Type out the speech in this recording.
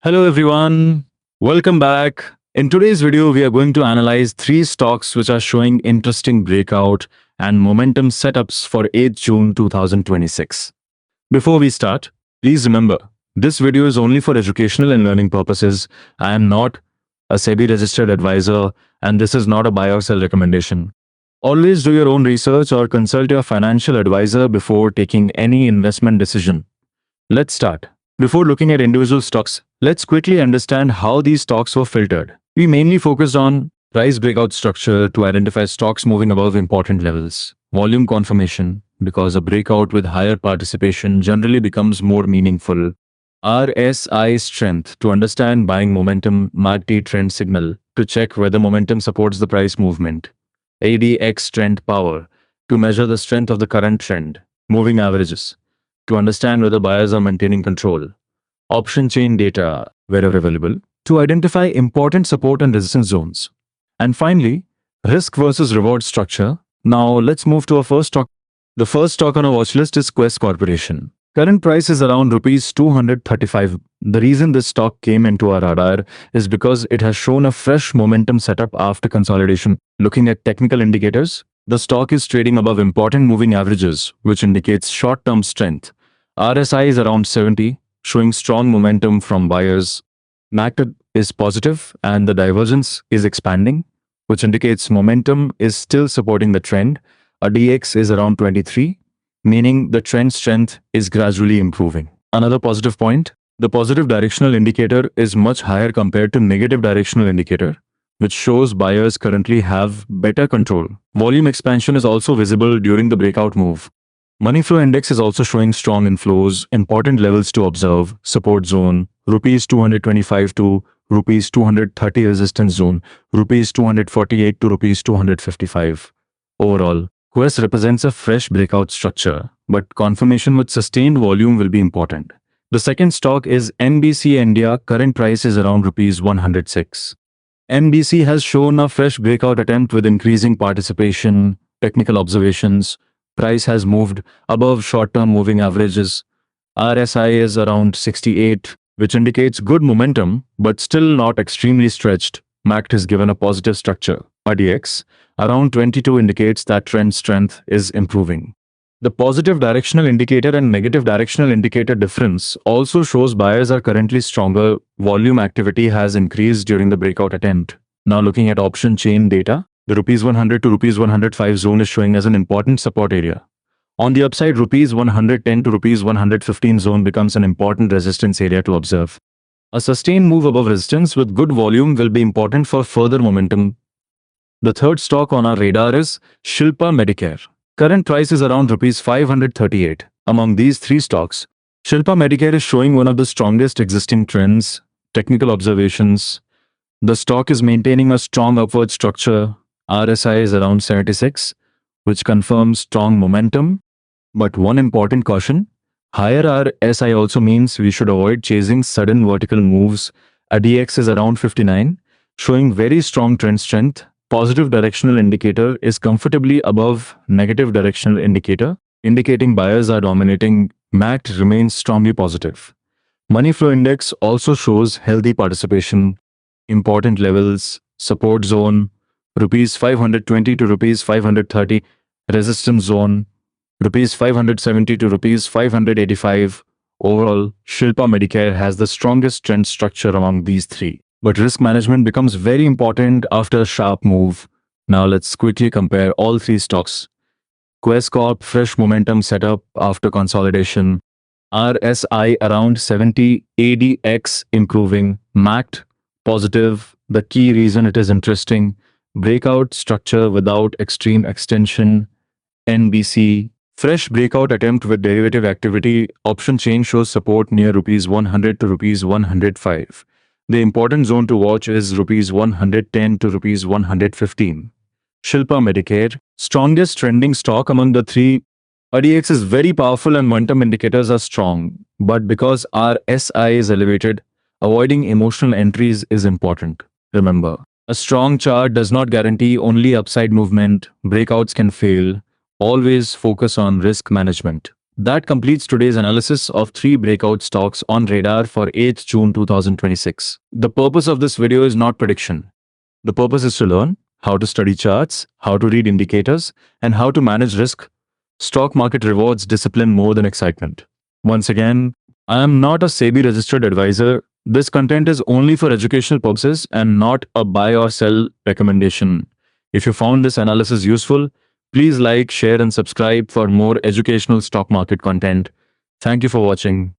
Hello everyone, welcome back. In today's video, we are going to analyze three stocks which are showing interesting breakout and momentum setups for 8th June 2026. Before we start, please remember, this video is only for educational and learning purposes. I am not a SEBI registered advisor and this is not a buy or sell recommendation. Always do your own research or consult your financial advisor before taking any investment decision. Let's start. Before looking at individual stocks, let's quickly understand how these stocks were filtered. We mainly focused on price breakout structure to identify stocks moving above important levels, volume confirmation, because a breakout with higher participation generally becomes more meaningful, RSI strength to understand buying momentum, MACD trend signal to check whether momentum supports the price movement, ADX trend power to measure the strength of the current trend, moving averages to understand whether buyers are maintaining control, option chain data wherever available to identify important support and resistance zones. And finally, risk versus reward structure. Now let's move to our first stock. The first stock on our watch list is Quess Corporation. Current price is around rupees 235. The reason this stock came into our radar is because it has shown a fresh momentum setup after consolidation. Looking at technical indicators, the stock is trading above important moving averages, which indicates short-term strength. RSI is around 70, showing strong momentum from buyers. MACD is positive and the divergence is expanding, which indicates momentum is still supporting the trend. A DX is around 23, meaning the trend strength is gradually improving. Another positive point, the positive directional indicator is much higher compared to negative directional indicator, which shows buyers currently have better control. Volume expansion is also visible during the breakout move. Money flow index is also showing strong inflows. Important levels to observe: support zone, rupees 225 to rupees 230 resistance zone, rupees 248 to rupees 255. Overall, Quess represents a fresh breakout structure, but confirmation with sustained volume will be important. The second stock is NBC India. Current price is around rupees 106. NBC has shown a fresh breakout attempt with increasing participation, technical observations. Price has moved above short-term moving averages. RSI is around 68, which indicates good momentum, but still not extremely stretched. MACD is given a positive structure. ADX around 22 indicates that trend strength is improving. The positive directional indicator and negative directional indicator difference also shows buyers are currently stronger. Volume activity has increased during the breakout attempt. Now looking at option chain data, the rupees 100 to rupees 105 zone is showing as an important support area. On the upside, rupees 110 to rupees 115 zone becomes an important resistance area to observe. A sustained move above resistance with good volume will be important for further momentum. The third stock on our radar is Shilpa Medicare. Current price is around rupees 538. Among these three stocks, Shilpa Medicare is showing one of the strongest existing trends. Technical observations, the stock is maintaining a strong upward structure. RSI is around 76, which confirms strong momentum. But one important caution, higher RSI also means we should avoid chasing sudden vertical moves. ADX is around 59, showing very strong trend strength. Positive directional indicator is comfortably above negative directional indicator, indicating buyers are dominating. MACD remains strongly positive. Money flow index also shows healthy participation. Important levels, support zone, rupees 520 to rupees 530, resistance zone, rupees 570 to rupees 585. Overall, Shilpa Medicare has the strongest trend structure among these three. But risk management becomes very important after a sharp move. Now let's quickly compare all three stocks. Quess Corp, fresh momentum setup after consolidation. RSI around 70, ADX improving, MACD positive. The key reason it is interesting, breakout structure without extreme extension. NBC, fresh breakout attempt with derivative activity. Option chain shows support near rupees 100 to rupees 105. The important zone to watch is rupees 110 to rupees 115. Shilpa Medicare, strongest trending stock among the three. ADX is very powerful and momentum indicators are strong, but because RSI is elevated, avoiding emotional entries is important. Remember, a strong chart does not guarantee only upside movement. Breakouts can fail. Always focus on risk management. That completes today's analysis of 3 breakout stocks on radar for 8th June 2026. The purpose of this video is not prediction. The purpose is to learn how to study charts, how to read indicators, and how to manage risk. Stock market rewards discipline more than excitement. Once again, I am not a SEBI registered advisor. This content is only for educational purposes and not a buy or sell recommendation. If you found this analysis useful, please like, share, and subscribe for more educational stock market content. Thank you for watching.